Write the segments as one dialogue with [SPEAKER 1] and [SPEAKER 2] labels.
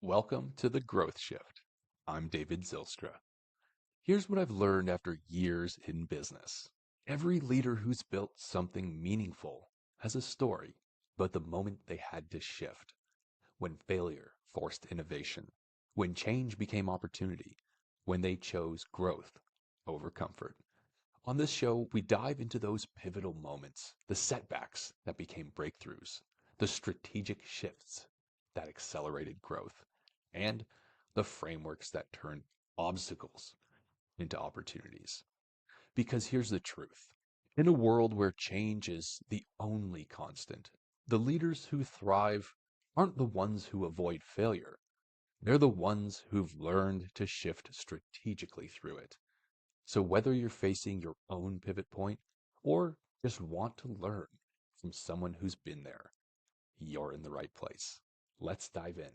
[SPEAKER 1] Welcome to the Growth Shift. I'm David Zilstra. Here's what I've learned after years in business. Every leader who's built something meaningful has a story, but the moment they had to shift, when failure forced innovation, when change became opportunity, when they chose growth over comfort. On this show, we dive into those pivotal moments, the setbacks that became breakthroughs, the strategic shifts that accelerated growth, and the frameworks that turn obstacles into opportunities. Because here's the truth. In a world where change is the only constant, the leaders who thrive aren't the ones who avoid failure. They're the ones who've learned to shift strategically through it. So whether you're facing your own pivot point or just want to learn from someone who's been there, you're in the right place. Let's dive in.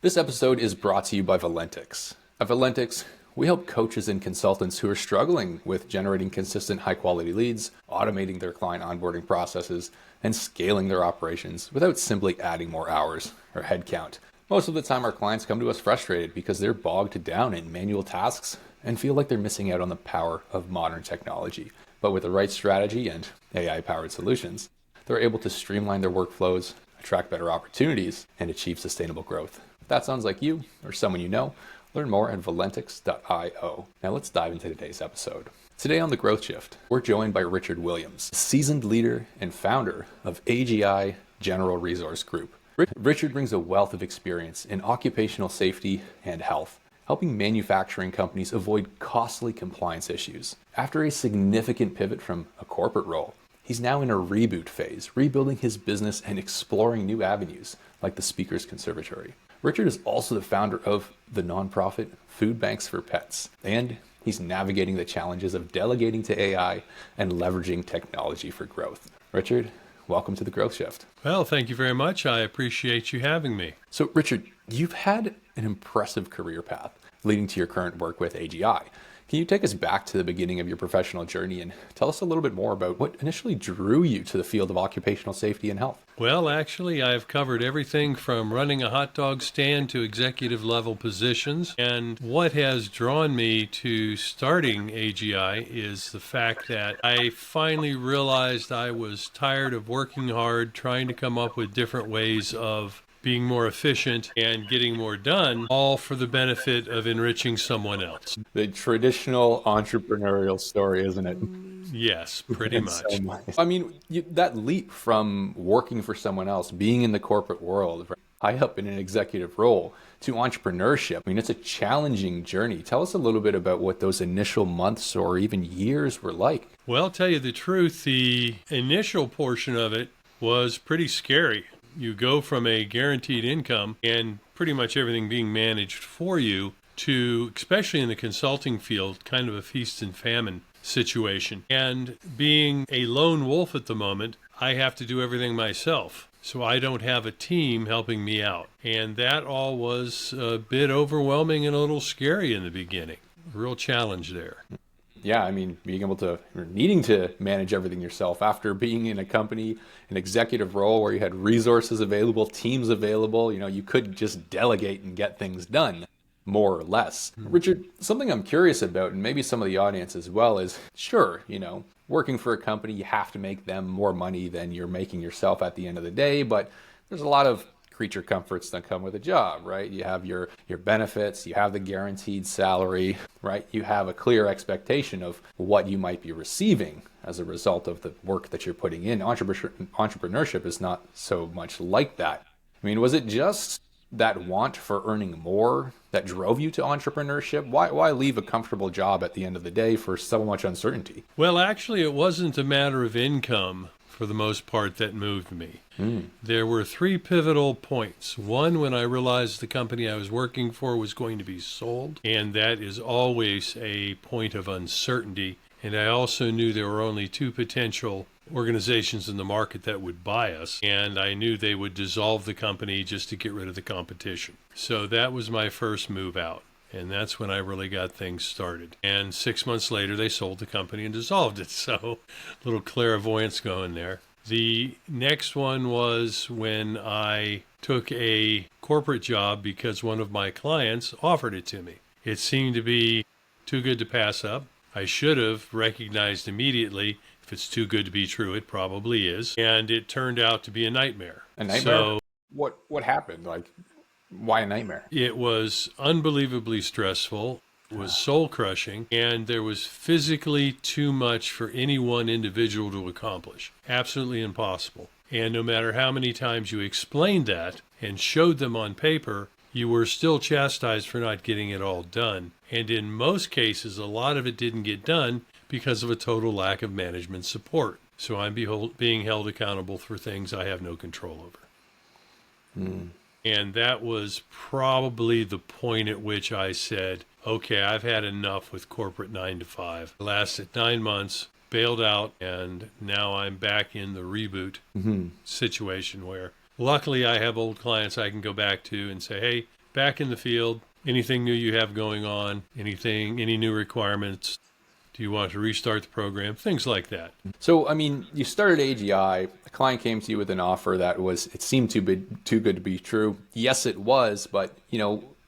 [SPEAKER 1] This episode is brought to you by Valentix. At Valentix, we help coaches and consultants who are struggling with generating consistent high-quality leads, automating their client onboarding processes, and scaling their operations without simply adding more hours or headcount. Most of the time, our clients come to us frustrated because they're bogged down in manual tasks and feel like they're missing out on the power of modern technology. But with the right strategy and AI-powered solutions, they're able to streamline their workflows, attract better opportunities, and achieve sustainable growth. If that sounds like you or someone you know, learn more at valentix.io. Now let's dive into today's episode. Today on The Growth Shift, we're joined by Richard Williams, seasoned leader and founder of AGI General Resource Group. Richard brings a wealth of experience in occupational safety and health, helping manufacturing companies avoid costly compliance issues. After a significant pivot from a corporate role, he's now in a reboot phase, rebuilding his business and exploring new avenues like the Speaker's Conservatory. Richard is also the founder of the nonprofit Food Banks for Pets, and he's navigating the challenges of delegating to AI and leveraging technology for growth. Richard, welcome to the Growth Shift.
[SPEAKER 2] Well, thank you very much. I appreciate you having me.
[SPEAKER 1] So, Richard, you've had an impressive career path leading to your current work with AGI. Can you take us back to the beginning of your professional journey and tell us a little bit more about what initially drew you to the field of occupational safety and health?
[SPEAKER 2] Well, actually, I've covered everything from running a hot dog stand to executive level positions. And what has drawn me to starting AGI is the fact that I finally realized I was tired of working hard, trying to come up with different ways of being more efficient and getting more done, all for the benefit of enriching someone else.
[SPEAKER 1] The traditional entrepreneurial story, isn't it?
[SPEAKER 2] Yes, pretty much.
[SPEAKER 1] So nice. I mean, that leap from working for someone else, being in the corporate world, high up in an executive role, to entrepreneurship, I mean, it's a challenging journey. Tell us a little bit about what those initial months or even years were like.
[SPEAKER 2] Well, I'll tell you the truth, the initial portion of it was pretty scary. You go from a guaranteed income and pretty much everything being managed for you to, especially in the consulting field, kind of a feast and famine situation. And being a lone wolf at the moment, I have to do everything myself. So I don't have a team helping me out. And that all was a bit overwhelming and a little scary in the beginning. A real challenge there.
[SPEAKER 1] Yeah, I mean, being able to, or needing to manage everything yourself after being in a company, an executive role where you had resources available, teams available, you could just delegate and get things done, more or less. Richard, something I'm curious about, and maybe some of the audience as well, is sure, working for a company, you have to make them more money than you're making yourself at the end of the day, but there's a lot of creature comforts that come with a job, right? You have your benefits, you have the guaranteed salary, right? You have a clear expectation of what you might be receiving as a result of the work that you're putting in. Entrepreneurship is not so much like that. I mean, was it just that want for earning more that drove you to entrepreneurship? Why leave a comfortable job at the end of the day for so much uncertainty?
[SPEAKER 2] Well, actually, it wasn't a matter of income for the most part that moved me. There were three pivotal points. One, when I realized the company I was working for was going to be sold, and that is always a point of uncertainty. And I also knew there were only two potential organizations in the market that would buy us, and I knew they would dissolve the company just to get rid of the competition. So that was my first move out. And that's when I really got things started. And 6 months later, they sold the company and dissolved it. So a little clairvoyance going there. The next one was when I took a corporate job because one of my clients offered it to me. It seemed to be too good to pass up. I should have recognized immediately if it's too good to be true, it probably is. And it turned out to be a nightmare.
[SPEAKER 1] A nightmare?
[SPEAKER 2] So
[SPEAKER 1] What happened? Like, why a nightmare?
[SPEAKER 2] it was unbelievably stressful. It was soul crushing, and there was physically too much for any one individual to accomplish. Absolutely impossible. And no matter how many times you explained that and showed them on paper, you were still chastised for not getting it all done. And in most cases, a lot of it didn't get done because of a total lack of management support. So I'm being held accountable for things I have no control over. And that was probably the point at which I said, okay, I've had enough with corporate 9 to 5. I lasted 9 months, bailed out, and now I'm back in the reboot situation where luckily I have old clients I can go back to and say, hey, back in the field, anything new you have going on, any new requirements, do you want to restart the program? Things like that.
[SPEAKER 1] So, I mean, you started AGI, a client came to you with an offer that it seemed too good to be true. Yes, it was, but,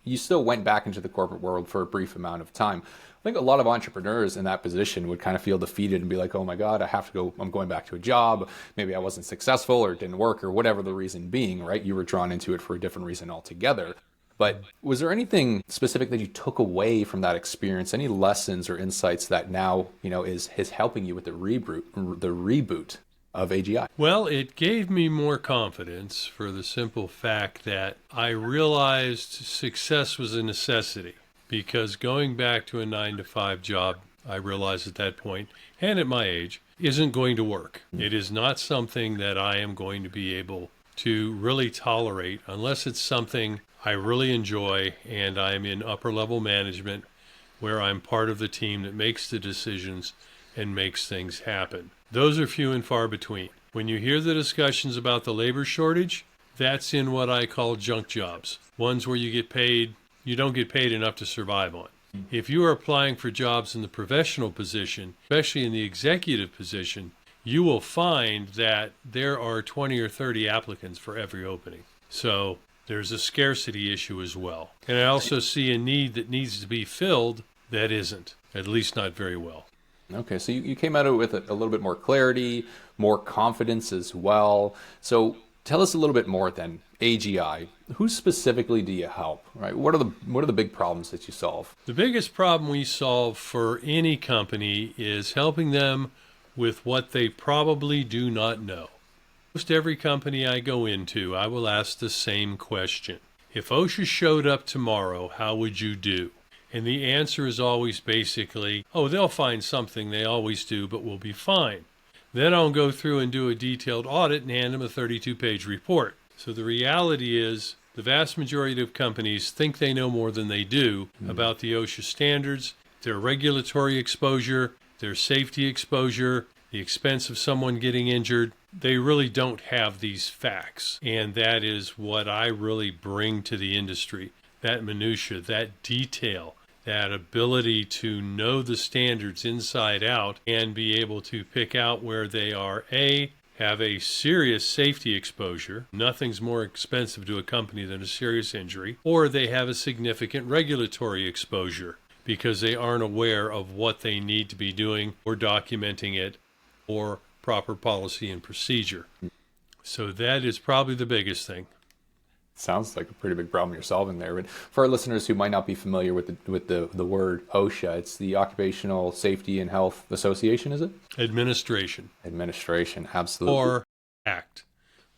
[SPEAKER 1] you still went back into the corporate world for a brief amount of time. I think a lot of entrepreneurs in that position would kind of feel defeated and be like, oh my God, I'm going back to a job. Maybe I wasn't successful or it didn't work or whatever the reason being, right? You were drawn into it for a different reason altogether. But was there anything specific that you took away from that experience? Any lessons or insights that now, is helping you with the reboot of AGI?
[SPEAKER 2] Well, it gave me more confidence for the simple fact that I realized success was a necessity, because going back to a 9 to 5 job, I realized at that point, and at my age, isn't going to work. It is not something that I am going to be able to really tolerate unless it's something I really enjoy and I'm in upper level management where I'm part of the team that makes the decisions and makes things happen. Those are few and far between. When you hear the discussions about the labor shortage, that's in what I call junk jobs, ones where you don't get paid enough to survive on. If you are applying for jobs in the professional position, especially in the executive position, you will find that there are 20 or 30 applicants for every opening. So there's a scarcity issue as well. And I also see a need that needs to be filled that isn't, at least not very well.
[SPEAKER 1] Okay, so you came at it with a little bit more clarity, more confidence as well. So tell us a little bit more then. AGI, who specifically do you help? Right? What are the big problems that you solve?
[SPEAKER 2] The biggest problem we solve for any company is helping them with what they probably do not know. Most every company I go into, I will ask the same question. If OSHA showed up tomorrow, how would you do? And the answer is always basically, oh, they'll find something, they always do, but we'll be fine. Then I'll go through and do a detailed audit and hand them a 32-page report. So the reality is the vast majority of companies think they know more than they do about the OSHA standards, their regulatory exposure, their safety exposure, the expense of someone getting injured. They really don't have these facts. And that is what I really bring to the industry, that minutia, that detail, that ability to know the standards inside out and be able to pick out where they are, have a serious safety exposure. Nothing's more expensive to a company than a serious injury. Or they have a significant regulatory exposure because they aren't aware of what they need to be doing or documenting it or proper policy and procedure. So that is probably the biggest thing.
[SPEAKER 1] Sounds like a pretty big problem you're solving there. But for our listeners who might not be familiar with the word OSHA, it's the Occupational Safety and Health Association, is it?
[SPEAKER 2] Administration.
[SPEAKER 1] Administration, absolutely.
[SPEAKER 2] Or ACT.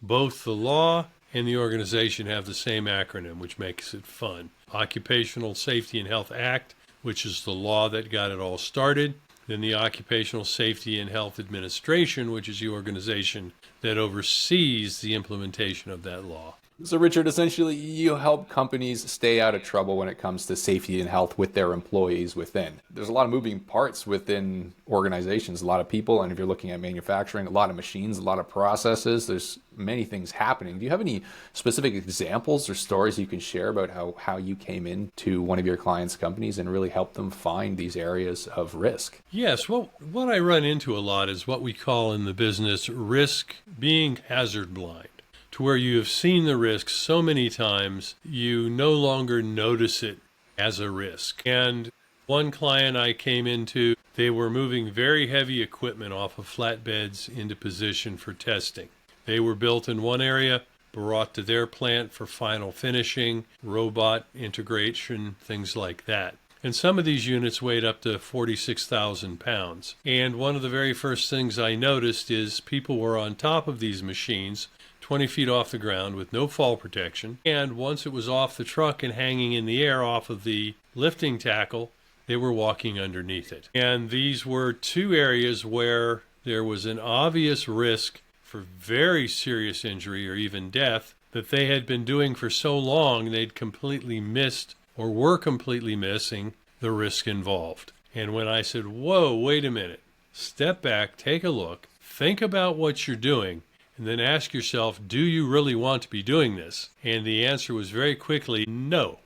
[SPEAKER 2] Both the law and the organization have the same acronym, which makes it fun. Occupational Safety and Health Act, which is the law that got it all started. Then the Occupational Safety and Health Administration, which is the organization that oversees the implementation of that law.
[SPEAKER 1] So, Richard, essentially, you help companies stay out of trouble when it comes to safety and health with their employees within. There's a lot of moving parts within organizations, a lot of people, and if you're looking at manufacturing, a lot of machines, a lot of processes, there's many things happening. Do you have any specific examples or stories you can share about how you came into one of your clients' companies and really helped them find these areas of risk?
[SPEAKER 2] Yes, well, what I run into a lot is what we call in the business risk being hazard blind, to where you have seen the risk so many times, you no longer notice it as a risk. And one client I came into, they were moving very heavy equipment off of flatbeds into position for testing. They were built in one area, brought to their plant for final finishing, robot integration, things like that. And some of these units weighed up to 46,000 pounds. And one of the very first things I noticed is people were on top of these machines 20 feet off the ground with no fall protection. And once it was off the truck and hanging in the air off of the lifting tackle, they were walking underneath it. And these were two areas where there was an obvious risk for very serious injury or even death that they had been doing for so long they'd completely missed or were completely missing the risk involved. And when I said, whoa, wait a minute, step back, take a look, think about what you're doing, and then ask yourself, do you really want to be doing this? And the answer was very quickly, no.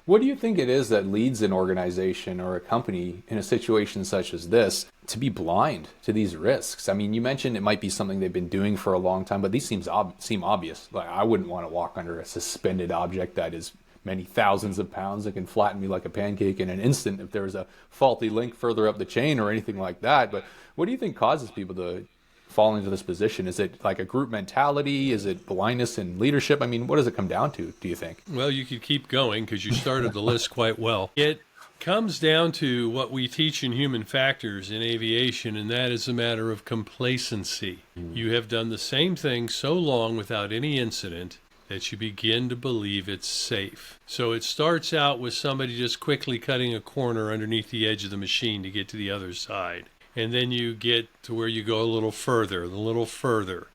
[SPEAKER 1] What do you think it is that leads an organization or a company in a situation such as this to be blind to these risks? I mean, you mentioned it might be something they've been doing for a long time, but these seem obvious. Like, I wouldn't want to walk under a suspended object that is many thousands of pounds that can flatten me like a pancake in an instant if there was a faulty link further up the chain or anything like that. But what do you think causes people to fall into this position? Is it like a group mentality? Is it blindness in leadership? I mean, what does it come down to, do you think?
[SPEAKER 2] Well, you could keep going because you started the list quite well. It comes down to what we teach in human factors in aviation, and that is a matter of complacency. You have done the same thing so long without any incident that you begin to believe it's safe. So it starts out with somebody just quickly cutting a corner underneath the edge of the machine to get to the other side. And then you get to where you go a little further.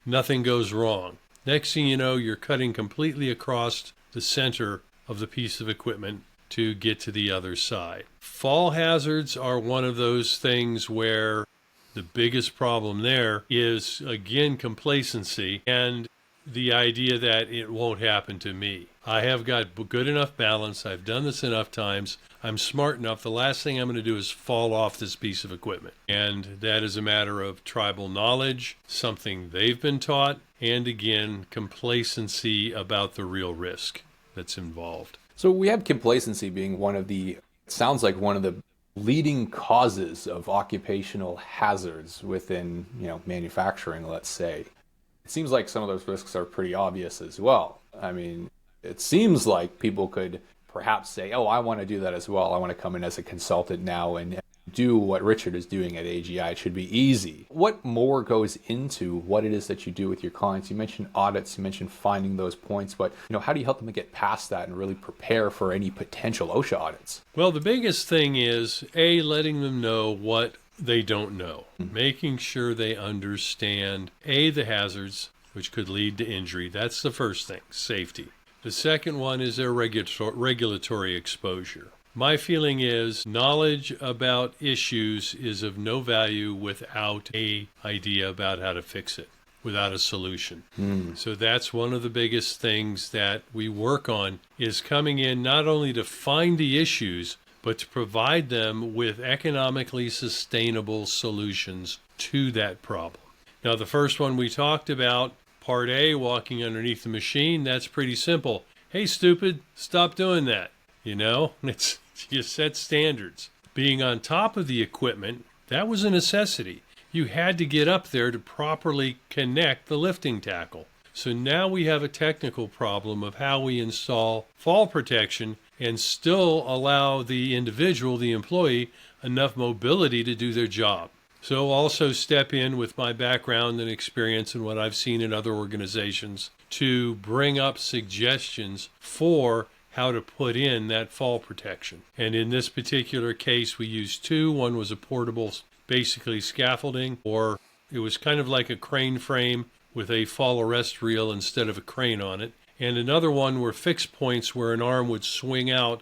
[SPEAKER 2] Nothing goes wrong. Next thing you know, you're cutting completely across the center of the piece of equipment to get to the other side. Fall hazards are one of those things where the biggest problem there is, again, complacency and the idea that it won't happen to me. I have got good enough balance. I've done this enough times. I'm smart enough. The last thing I'm going to do is fall off this piece of equipment. And that is a matter of tribal knowledge, something they've been taught, and again, complacency about the real risk that's involved.
[SPEAKER 1] So we have complacency being sounds like one of the leading causes of occupational hazards within, manufacturing, let's say. It seems like some of those risks are pretty obvious as well. I mean, it seems like people could perhaps say, oh, I want to do that as well. I want to come in as a consultant now and do what Richard is doing at AGI. It should be easy. What more goes into what it is that you do with your clients? You mentioned audits, you mentioned finding those points, but how do you help them get past that and really prepare for any potential OSHA audits?
[SPEAKER 2] Well, the biggest thing is, letting them know what they don't know, making sure they understand, the hazards, which could lead to injury. That's the first thing, safety. The second one is their regulatory exposure. My feeling is knowledge about issues is of no value without an idea about how to fix it, without a solution. So that's one of the biggest things that we work on, is coming in not only to find the issues, but to provide them with economically sustainable solutions to that problem. Now, the first one we talked about, Part A, walking underneath the machine, that's pretty simple. Hey, stupid, stop doing that. You set standards. Being on top of the equipment, that was a necessity. You had to get up there to properly connect the lifting tackle. So now we have a technical problem of how we install fall protection and still allow the individual, the employee, enough mobility to do their job. So also step in with my background and experience and what I've seen in other organizations to bring up suggestions for how to put in that fall protection. And in this particular case, we used two. One was a portable, basically scaffolding, or it was kind of like a crane frame with a fall arrest reel instead of a crane on it. And another one were fixed points where an arm would swing out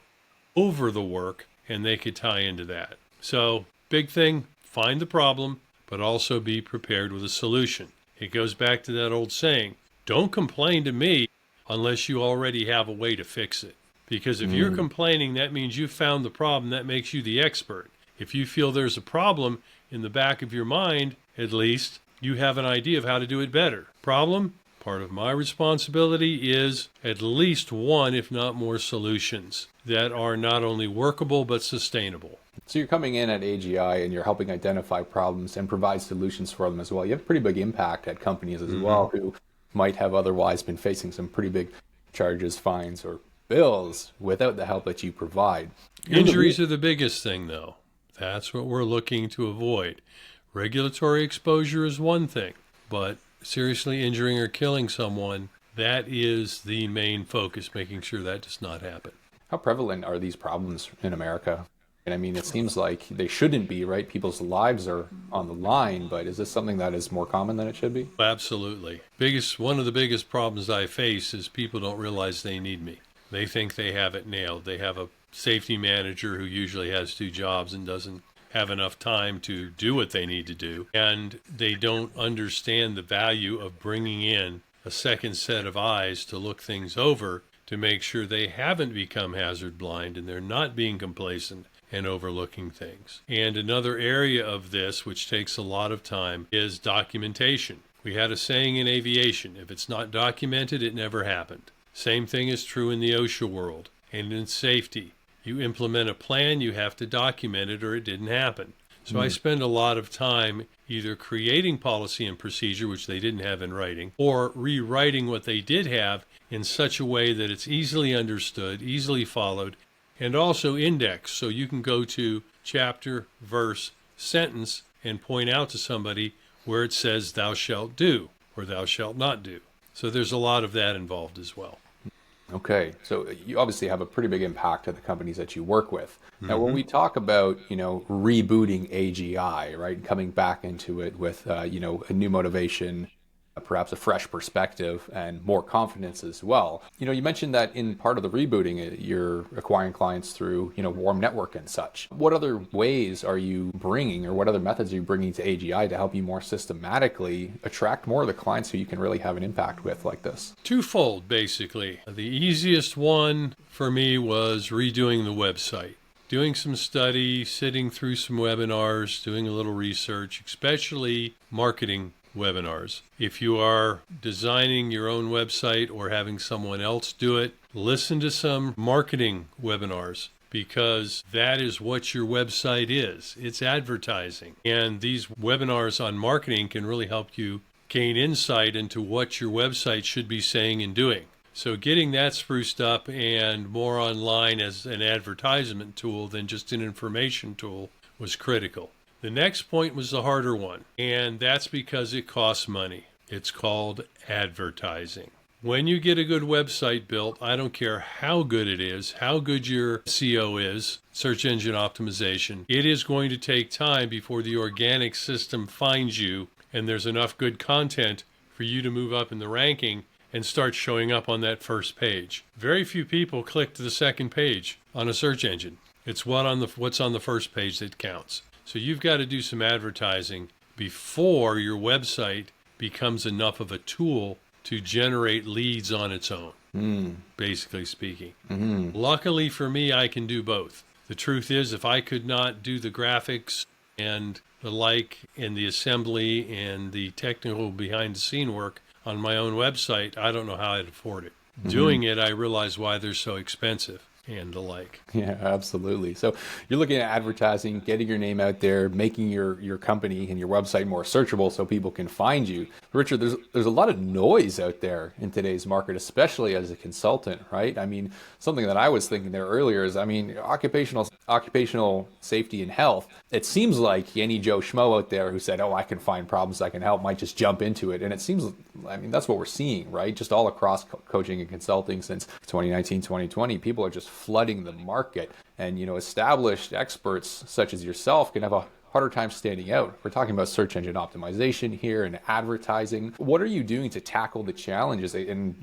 [SPEAKER 2] over the work and they could tie into that. So big thing, find the problem, but also be prepared with a solution. It goes back to that old saying, don't complain to me unless you already have a way to fix it. Because if you're complaining, that means you found the problem. That makes you the expert. If you feel there's a problem in the back of your mind, at least, you have an idea of how to do it better. Problem? Part of my responsibility is at least one, if not more, solutions that are not only workable but sustainable.
[SPEAKER 1] So you're coming in at AGI and you're helping identify problems and provide solutions for them as well. You have a pretty big impact at companies as well who might have otherwise been facing some pretty big charges, fines, or bills without the help that you provide.
[SPEAKER 2] Injuries are the biggest thing, though. That's what we're looking to avoid. Regulatory exposure is one thing, but seriously injuring or killing someone, that is the main focus, making sure that does not happen.
[SPEAKER 1] How prevalent are these problems in America? And I mean, it seems like they shouldn't be, right? People's lives are on the line, but is this something that is more common than it should be?
[SPEAKER 2] Absolutely. One of the biggest problems I face is people don't realize they need me. They think they have it nailed. They have a safety manager who usually has 2 jobs and doesn't have enough time to do what they need to do. And they don't understand the value of bringing in a second set of eyes to look things over to make sure they haven't become hazard blind and they're not being complacent and overlooking things. And another area of this, which takes a lot of time, is documentation. We had a saying in aviation, if it's not documented, it never happened. Same thing is true in the OSHA world and in safety. You implement a plan, you have to document it or it didn't happen. So I spend a lot of time either creating policy and procedure, which they didn't have in writing, or rewriting what they did have in such a way that it's easily understood, easily followed, and also indexed. So you can go to chapter, verse, sentence, and point out to somebody where it says thou shalt do or thou shalt not do. So there's a lot of that involved as well.
[SPEAKER 1] Okay, so you obviously have a pretty big impact to the companies that you work with. Now, when we talk about, rebooting AGI, right, coming back into it with, a new motivation, perhaps a fresh perspective and more confidence as well. You mentioned that in part of the rebooting, you're acquiring clients through, warm network and such. What other ways are you bringing or what other methods are you bringing to AGI to help you more systematically attract more of the clients who you can really have an impact with like this?
[SPEAKER 2] Twofold, basically. The easiest one for me was redoing the website. Doing some study, sitting through some webinars, doing a little research, especially marketing webinars. If you are designing your own website or having someone else do it, listen to some marketing webinars because that is what your website is. It's advertising. And these webinars on marketing can really help you gain insight into what your website should be saying and doing. So getting that spruced up and more online as an advertisement tool than just an information tool was critical. The next point was the harder one, and that's because it costs money. It's called advertising. When you get a good website built, I don't care how good it is, how good your SEO is, search engine optimization, it is going to take time before the organic system finds you and there's enough good content for you to move up in the ranking and start showing up on that first page. Very few people click to the second page on a search engine. It's what's on the first page that counts. So you've got to do some advertising before your website becomes enough of a tool to generate leads on its own, basically speaking. Luckily for me, I can do both. The truth is, if I could not do the graphics and the like and the assembly and the technical behind-the-scene work on my own website, I don't know how I'd afford it. Doing it, I realize why they're so expensive and the like.
[SPEAKER 1] Yeah, absolutely. So you're looking at advertising, getting your name out there, making your company and your website more searchable so people can find you. Richard, there's a lot of noise out there in today's market, especially as a consultant, right? I mean, something that I was thinking there earlier is, occupational safety and health. It seems like any Joe Schmo out there who said, oh, I can find problems I can help, might just jump into it. And it seems, that's what we're seeing, right? Just all across coaching and consulting since 2019, 2020, people are just flooding the market. And, established experts such as yourself can have a harder time standing out. We're talking about search engine optimization here and advertising. What are you doing to tackle the challenges? And,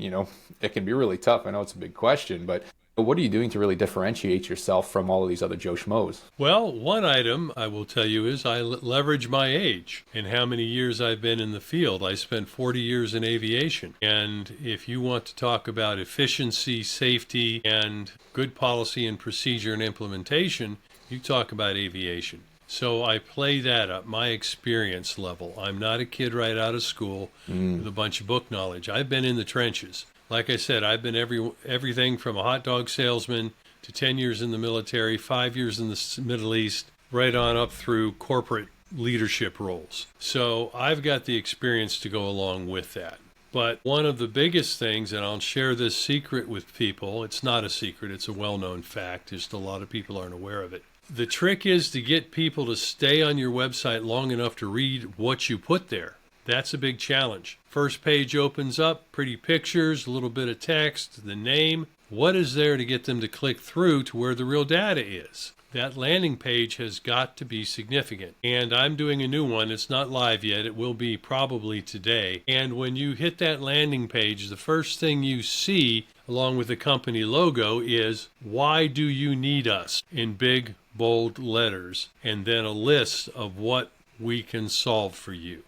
[SPEAKER 1] it can be really tough. I know it's a big question, but what are you doing to really differentiate yourself from all of these other Joe Schmoes?
[SPEAKER 2] Well, one item I will tell you is I leverage my age and how many years I've been in the field. I spent 40 years in aviation. And if you want to talk about efficiency, safety, and good policy and procedure and implementation, you talk about aviation. So I play that up, my experience level. I'm not a kid right out of school with a bunch of book knowledge. I've been in the trenches. Like I said, I've been everything from a hot dog salesman to 10 years in the military, 5 years in the Middle East, right on up through corporate leadership roles. So I've got the experience to go along with that. But one of the biggest things, and I'll share this secret with people, it's not a secret, it's a well-known fact, just a lot of people aren't aware of it. The trick is to get people to stay on your website long enough to read what you put there. That's a big challenge. First page opens up, pretty pictures, a little bit of text, the name. What is there to get them to click through to where the real data is? That landing page has got to be significant. And I'm doing a new one. It's not live yet. It will be probably today. And when you hit that landing page, the first thing you see, along with the company logo, is why do you need us? In big, bold letters. And then a list of what we can solve for you.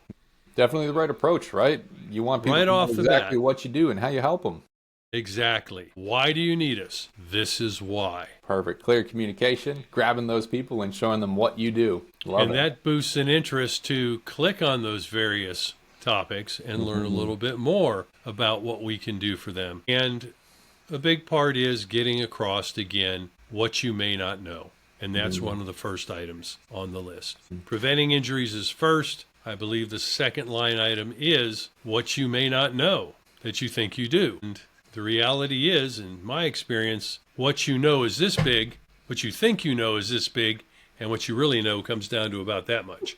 [SPEAKER 1] Definitely the right approach, right? You want people
[SPEAKER 2] right
[SPEAKER 1] to know
[SPEAKER 2] off the
[SPEAKER 1] exactly
[SPEAKER 2] bat.
[SPEAKER 1] what you do and how you help them.
[SPEAKER 2] Exactly. Why do you need us? This is why.
[SPEAKER 1] Perfect. Clear communication, grabbing those people and showing them what you do. Love
[SPEAKER 2] And
[SPEAKER 1] it.
[SPEAKER 2] that boosts an interest to click on those various topics and learn a little bit more about what we can do for them. And a big part is getting across, again, what you may not know. And that's one of the first items on the list. Preventing injuries is first. I believe the second line item is what you may not know that you think you do. And the reality is, in my experience, what you know is this big, what you think you know is this big, and what you really know comes down to about that much.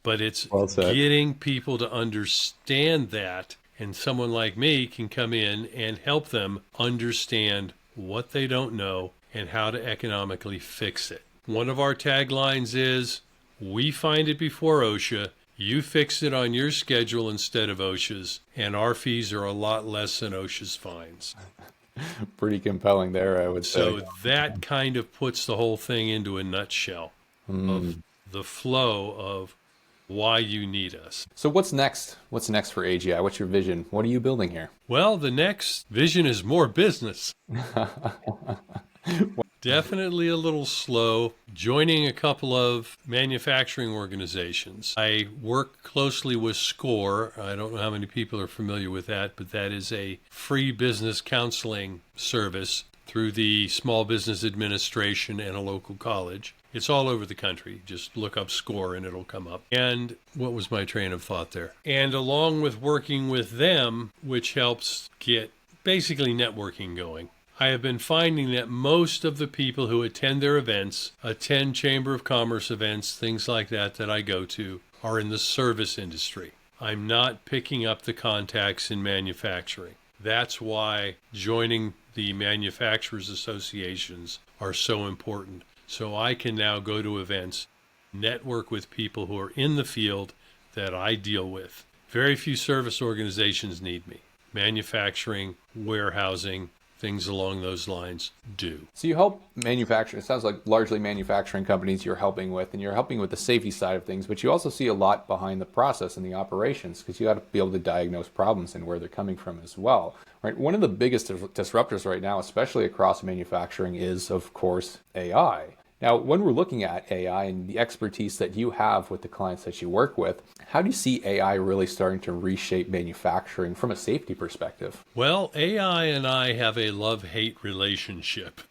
[SPEAKER 2] But it's
[SPEAKER 1] Well said.
[SPEAKER 2] getting people to understand that, and someone like me can come in and help them understand what they don't know and how to economically fix it. One of our taglines is, we find it before OSHA, you fix it on your schedule instead of OSHA's, and our fees are a lot less than OSHA's fines.
[SPEAKER 1] Pretty compelling there, I would say.
[SPEAKER 2] So that kind of puts the whole thing into a nutshell of the flow of why you need us.
[SPEAKER 1] So what's next? What's next for AGI? What's your vision? What are you building here?
[SPEAKER 2] Well, the next vision is more business. Definitely a little slow. Joining a couple of manufacturing organizations. I work closely with SCORE. I don't know how many people are familiar with that, but that is a free business counseling service through the Small Business Administration and a local college. It's all over the country. Just look up SCORE and it'll come up. And what was my train of thought there? And along with working with them, which helps get basically networking going, I have been finding that most of the people who attend their events, attend Chamber of Commerce events, things like that I go to, are in the service industry. I'm not picking up the contacts in manufacturing. That's why joining the manufacturers associations are so important. So I can now go to events, network with people who are in the field that I deal with. Very few service organizations need me. Manufacturing, warehousing, things along those lines do.
[SPEAKER 1] So you help manufacturing. It sounds like largely manufacturing companies you're helping with, and you're helping with the safety side of things, but you also see a lot behind the process and the operations because you got to be able to diagnose problems and where they're coming from as well. Right? One of the biggest disruptors right now, especially across manufacturing, is, of course, AI. Now, when we're looking at AI and the expertise that you have with the clients that you work with, how do you see AI really starting to reshape manufacturing from a safety perspective?
[SPEAKER 2] Well, AI and I have a love-hate relationship.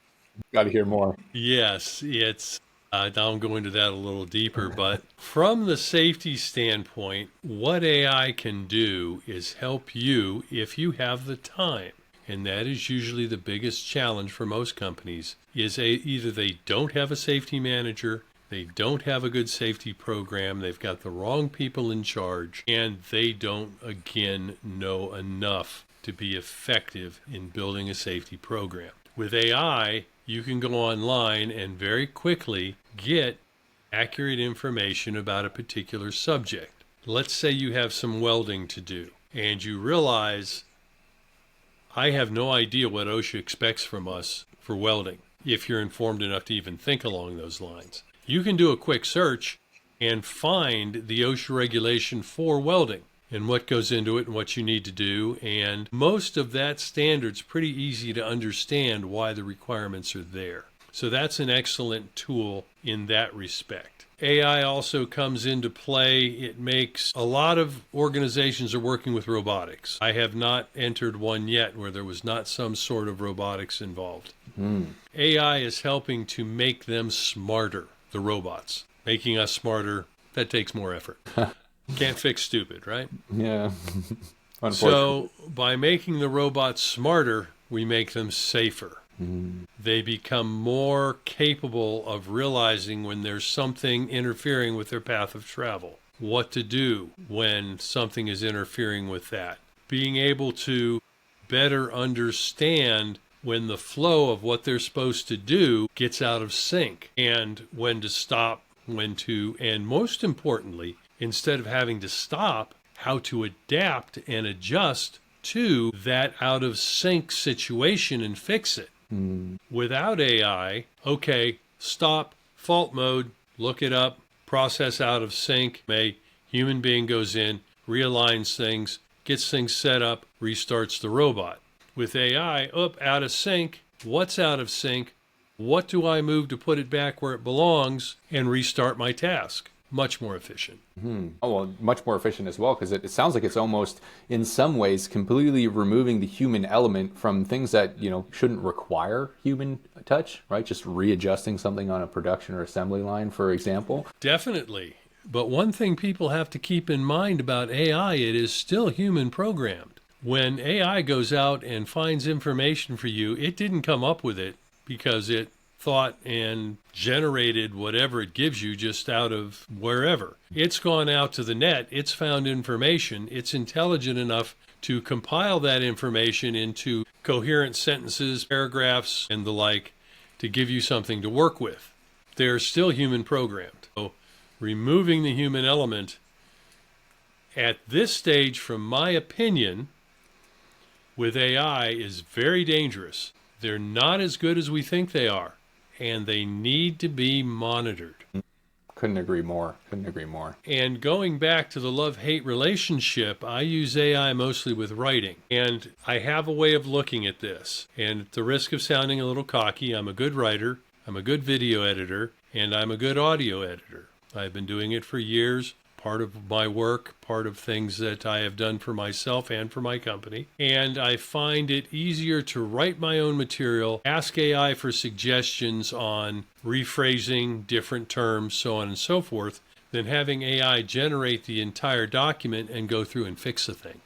[SPEAKER 1] Got to hear more.
[SPEAKER 2] Yes, it's, I'll go into that a little deeper, but from the safety standpoint, what AI can do is help you if you have the time. And that is usually the biggest challenge for most companies, is either they don't have a safety manager, they don't have a good safety program, they've got the wrong people in charge, and they don't, again, know enough to be effective in building a safety program. With AI, you can go online and very quickly get accurate information about a particular subject. Let's say you have some welding to do and you realize I have no idea what OSHA expects from us for welding, if you're informed enough to even think along those lines. You can do a quick search and find the OSHA regulation for welding and what goes into it and what you need to do. And most of that standard's pretty easy to understand why the requirements are there. So that's an excellent tool in that respect. AI also comes into play. It makes a lot of organizations are working with robotics. I have not entered one yet where there was not some sort of robotics involved. AI is helping to make them smarter, the robots. Making us smarter, that takes more effort. Can't fix stupid, right?
[SPEAKER 1] Yeah.
[SPEAKER 2] So by making the robots smarter, we make them safer. They become more capable of realizing when there's something interfering with their path of travel, what to do when something is interfering with that, being able to better understand when the flow of what they're supposed to do gets out of sync, and when to stop, when to, and most importantly, instead of having to stop, how to adapt and adjust to that out of sync situation and fix it. Without AI, okay, stop, fault mode, look it up, process out of sync. A human being goes in, realigns things, gets things set up, restarts the robot. With AI, out of sync, what's out of sync? What do I move to put it back where it belongs and restart my task? Much more efficient.
[SPEAKER 1] Oh, well, much more efficient as well, because it sounds like it's almost, in some ways, completely removing the human element from things that, shouldn't require human touch, right? Just readjusting something on a production or assembly line, for example.
[SPEAKER 2] Definitely. But one thing people have to keep in mind about AI, it is still human programmed. When AI goes out and finds information for you, it didn't come up with it because it thought and generated whatever it gives you just out of wherever. It's gone out to the net, it's found information, it's intelligent enough to compile that information into coherent sentences, paragraphs, and the like to give you something to work with. They're still human programmed. So removing the human element at this stage, from my opinion, with AI is very dangerous. They're not as good as we think they are, and they need to be monitored.
[SPEAKER 1] Couldn't agree more.
[SPEAKER 2] And going back to the love-hate relationship, I use AI mostly with writing. And I have a way of looking at this. And at the risk of sounding a little cocky, I'm a good writer, I'm a good video editor, and I'm a good audio editor. I've been doing it for years. Part of my work, part of things that I have done for myself and for my company. And I find it easier to write my own material, ask AI for suggestions on rephrasing different terms, so on and so forth, than having AI generate the entire document and go through and fix the thing.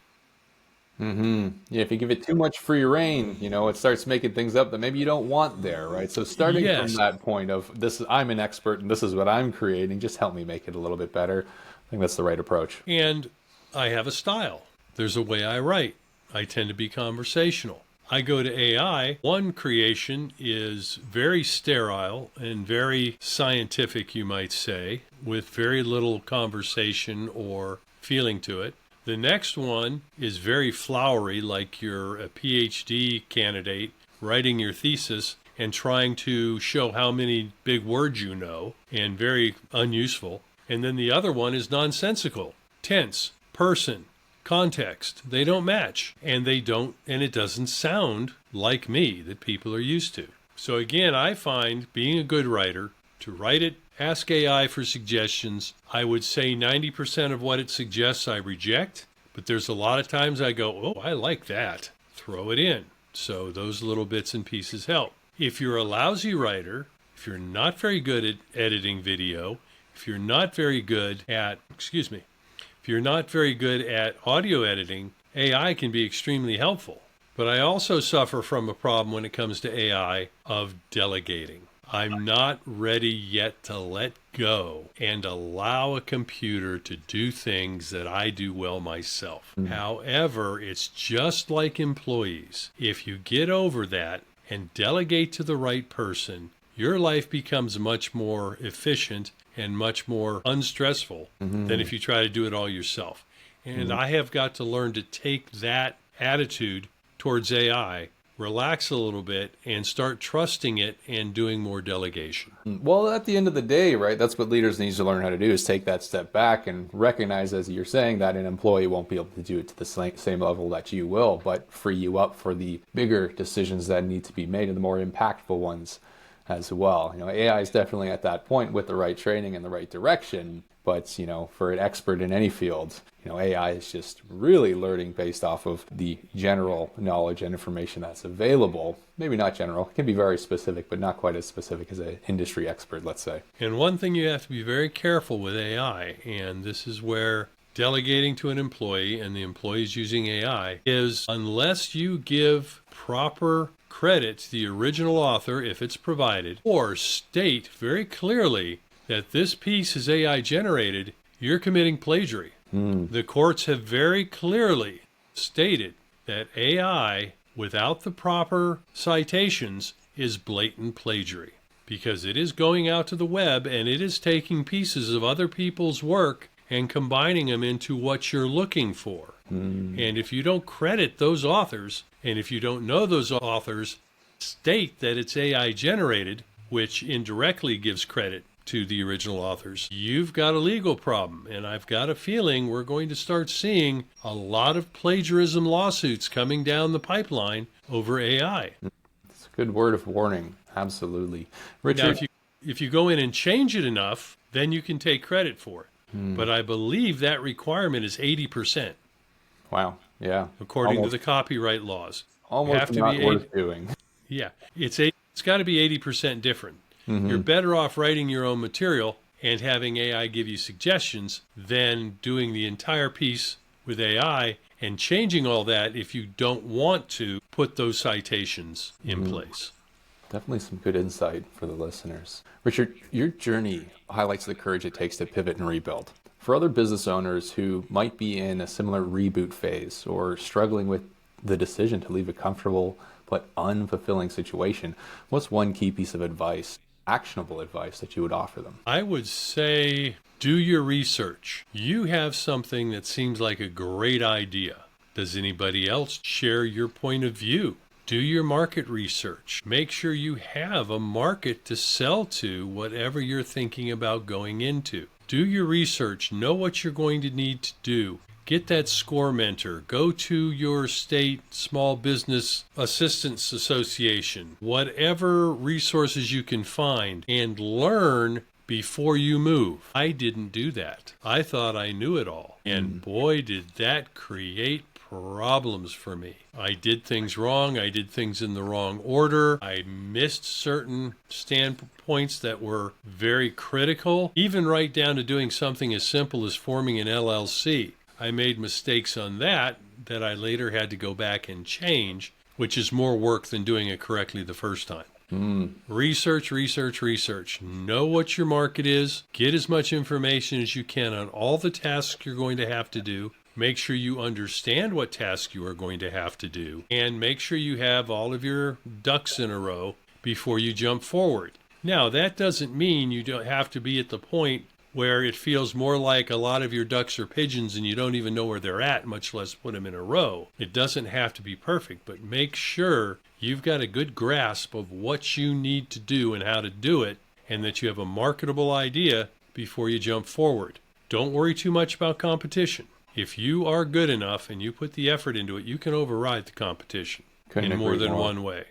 [SPEAKER 1] Yeah, if you give it too much free reign, it starts making things up that maybe you don't want there, right? So starting from that point of I'm an expert and this is what I'm creating, just help me make it a little bit better. I think that's the right approach.
[SPEAKER 2] And I have a style. There's a way I write. I tend to be conversational. I go to AI. One creation is very sterile and very scientific, you might say, with very little conversation or feeling to it. The next one is very flowery, like you're a PhD candidate writing your thesis and trying to show how many big words you know, and very unuseful. And then the other one is nonsensical. Tense, person, context. They don't match. And it doesn't sound like me that people are used to. So again, I find being a good writer, to write it, ask AI for suggestions. I would say 90% of what it suggests I reject, but there's a lot of times I go, oh, I like that. Throw it in. So those little bits and pieces help. If you're a lousy writer, if you're not very good at editing video, if you're not very good at audio editing, AI can be extremely helpful. But I also suffer from a problem when it comes to AI of delegating. I'm not ready yet to let go and allow a computer to do things that I do well myself. However, it's just like employees. If you get over that and delegate to the right person, your life becomes much more efficient and much more unstressful than if you try to do it all yourself. And I have got to learn to take that attitude towards AI, relax a little bit, and start trusting it and doing more delegation.
[SPEAKER 1] Well, at the end of the day, right, that's what leaders need to learn how to do, is take that step back and recognize, as you're saying, that an employee won't be able to do it to the same level that you will, but free you up for the bigger decisions that need to be made and the more impactful ones as well. AI is definitely at that point with the right training and the right direction, but for an expert in any field, AI is just really learning based off of the general knowledge and information that's available. Maybe not general, it can be very specific, but not quite as specific as an industry expert, let's say.
[SPEAKER 2] And one thing you have to be very careful with AI, and this is where delegating to an employee and the employee's using AI, is unless you give proper credit to the original author, if it's provided, or state very clearly that this piece is AI generated, you're committing plagiarism. The courts have very clearly stated that AI, without the proper citations, is blatant plagiarism, because it is going out to the web and it is taking pieces of other people's work and combining them into what you're looking for. And if you don't credit those authors, and if you don't know those authors, state that it's AI generated, which indirectly gives credit to the original authors, you've got a legal problem. And I've got a feeling we're going to start seeing a lot of plagiarism lawsuits coming down the pipeline over AI.
[SPEAKER 1] It's a good word of warning. Absolutely. Richard?
[SPEAKER 2] Now, if you go in and change it enough, then you can take credit for it. But I believe that requirement is 80%.
[SPEAKER 1] Wow. Yeah.
[SPEAKER 2] According to the copyright laws.
[SPEAKER 1] Almost not worth doing.
[SPEAKER 2] Yeah. It's got to be 80% different. You're better off writing your own material and having AI give you suggestions than doing the entire piece with AI and changing all that if you don't want to put those citations in place.
[SPEAKER 1] Definitely some good insight for the listeners. Richard, your journey highlights the courage it takes to pivot and rebuild. For other business owners who might be in a similar reboot phase or struggling with the decision to leave a comfortable but unfulfilling situation, what's one key piece of advice, actionable advice, that you would offer them?
[SPEAKER 2] I would say do your research. You have something that seems like a great idea. Does anybody else share your point of view? Do your market research. Make sure you have a market to sell to whatever you're thinking about going into. Do your research. Know what you're going to need to do. Get that SCORE mentor. Go to your state small business assistance association. Whatever resources you can find, and learn before you move. I didn't do that. I thought I knew it all. And boy, did that create problems for me. I did things wrong. I did things in the wrong order. I missed certain standpoints that were very critical, even right down to doing something as simple as forming an LLC. I made mistakes on that I later had to go back and change, which is more work than doing it correctly the first time. Research, research, research. Know what your market is. Get as much information as you can on all the tasks you're going to have to do. Make sure you understand what tasks you are going to have to do, and make sure you have all of your ducks in a row before you jump forward. Now, that doesn't mean you don't have to be at the point where it feels more like a lot of your ducks are pigeons and you don't even know where they're at, much less put them in a row. It doesn't have to be perfect, but make sure you've got a good grasp of what you need to do and how to do it, and that you have a marketable idea before you jump forward. Don't worry too much about competition. If you are good enough and you put the effort into it, you can override the competition in more than one way.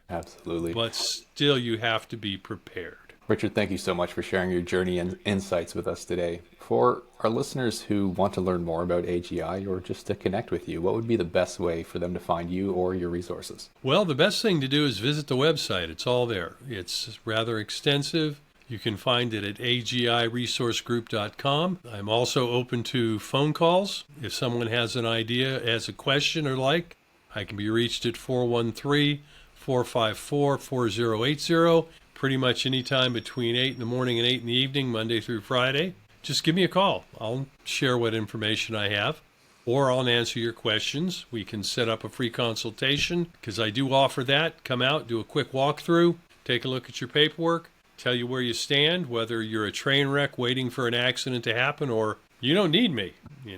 [SPEAKER 1] Absolutely.
[SPEAKER 2] But still, you have to be prepared.
[SPEAKER 1] Richard, thank you so much for sharing your journey and insights with us today. For our listeners who want to learn more about AGI or just to connect with you, what would be the best way for them to find you or your resources?
[SPEAKER 2] Well, the best thing to do is visit the website. It's all there. It's rather extensive. You can find it at agiresourcegroup.com. I'm also open to phone calls. If someone has an idea, has a question or like, I can be reached at 413-454-4080. Pretty much any time between 8 in the morning and 8 in the evening, Monday through Friday. Just give me a call. I'll share what information I have, or I'll answer your questions. We can set up a free consultation, because I do offer that. Come out, do a quick walkthrough, take a look at your paperwork, tell you where you stand, whether you're a train wreck waiting for an accident to happen or you don't need me.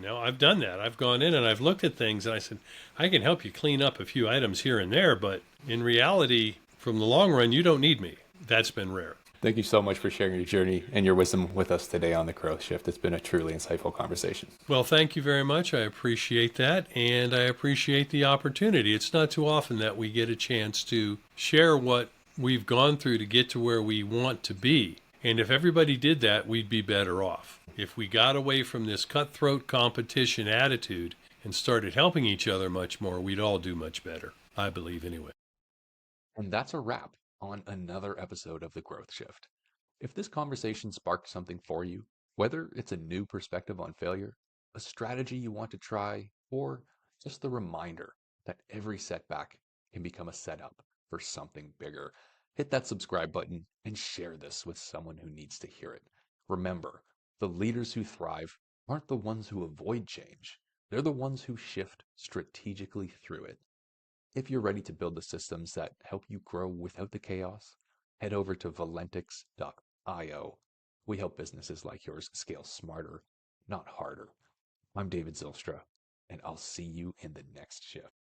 [SPEAKER 2] I've done that. I've gone in and I've looked at things and I said, I can help you clean up a few items here and there, but in reality, from the long run, you don't need me. That's been rare.
[SPEAKER 1] Thank you so much for sharing your journey and your wisdom with us today on the Growth Shift. It's been a truly insightful conversation.
[SPEAKER 2] Well, thank you very much. I appreciate that, and I appreciate the opportunity. It's not too often that we get a chance to share what we've gone through to get to where we want to be. And if everybody did that, we'd be better off. If we got away from this cutthroat competition attitude and started helping each other much more, we'd all do much better. I believe anyway.
[SPEAKER 1] And that's a wrap on another episode of The Growth Shift. If this conversation sparked something for you, whether it's a new perspective on failure, a strategy you want to try, or just the reminder that every setback can become a setup for something bigger, hit that subscribe button and share this with someone who needs to hear it. Remember, the leaders who thrive aren't the ones who avoid change. They're the ones who shift strategically through it. If you're ready to build the systems that help you grow without the chaos, head over to valentix.io. We help businesses like yours scale smarter, not harder. I'm David Zylstra, and I'll see you in the next shift.